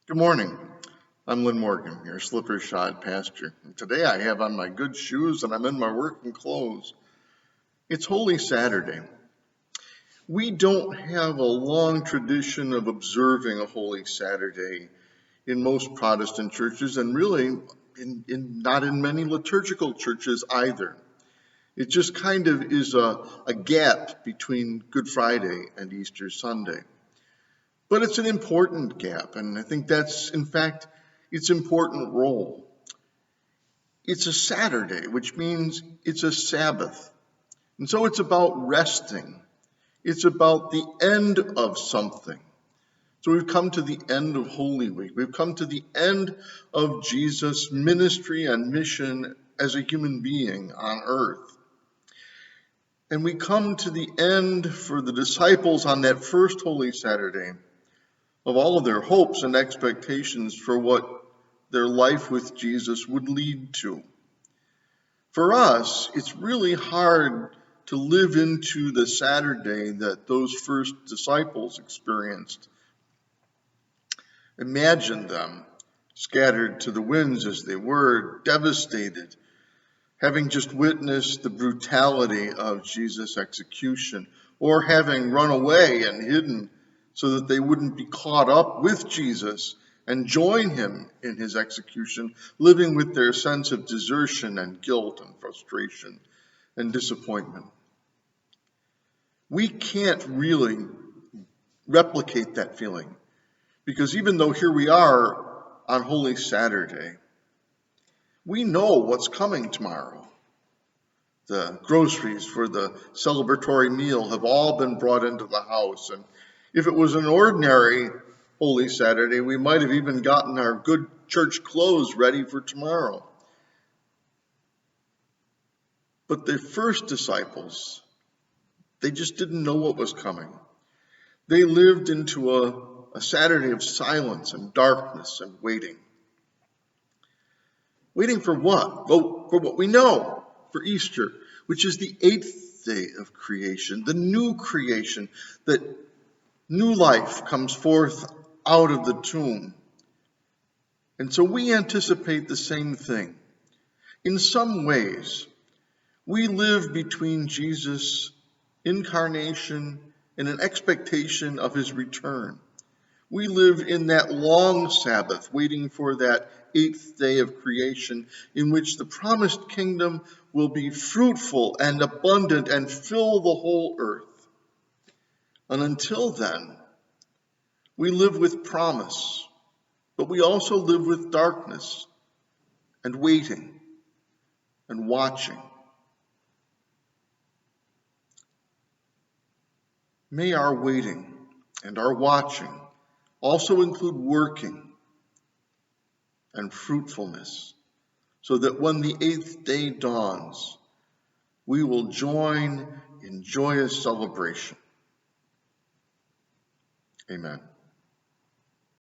Good morning. I'm Lynn Morgan, your slipper-shod pastor. And today I have on my good shoes and I'm in my working clothes. It's Holy Saturday. We don't have a long tradition of observing a Holy Saturday in most Protestant churches, and really not in many liturgical churches either. It just kind of is a gap between Good Friday and Easter Sunday. But it's an important gap, and I think that's, in fact, its important role. It's a Saturday, which means it's a Sabbath. And so it's about resting. It's about the end of something. So we've come to the end of Holy Week. We've come to the end of Jesus' ministry and mission as a human being on earth. And we come to the end for the disciples on that first Holy Saturday of all of their hopes and expectations for what their life with Jesus would lead to. For us, it's really hard to live into the Saturday that those first disciples experienced. Imagine them scattered to the winds as they were, devastated, having just witnessed the brutality of Jesus' execution, or having run away and hidden so that they wouldn't be caught up with Jesus and join him in his execution, living with their sense of desertion and guilt and frustration and disappointment. We can't really replicate that feeling, because even though here we are on Holy Saturday, we know what's coming tomorrow. The groceries for the celebratory meal have all been brought into the house, and if it was an ordinary Holy Saturday, we might have even gotten our good church clothes ready for tomorrow. But the first disciples, they just didn't know what was coming. They lived into a Saturday of silence and darkness and waiting. Waiting for what? Well, for what we know, for Easter, which is the 8th day of creation, the new creation, that new life comes forth out of the tomb. And so we anticipate the same thing. In some ways, we live between Jesus' incarnation and an expectation of his return. We live in that long Sabbath, waiting for that 8th day of creation, in which the promised kingdom will be fruitful and abundant and fill the whole earth. And until then, we live with promise, but we also live with darkness and waiting and watching. May our waiting and our watching also include working and fruitfulness, so that when the 8th day dawns, we will join in joyous celebration. Amen.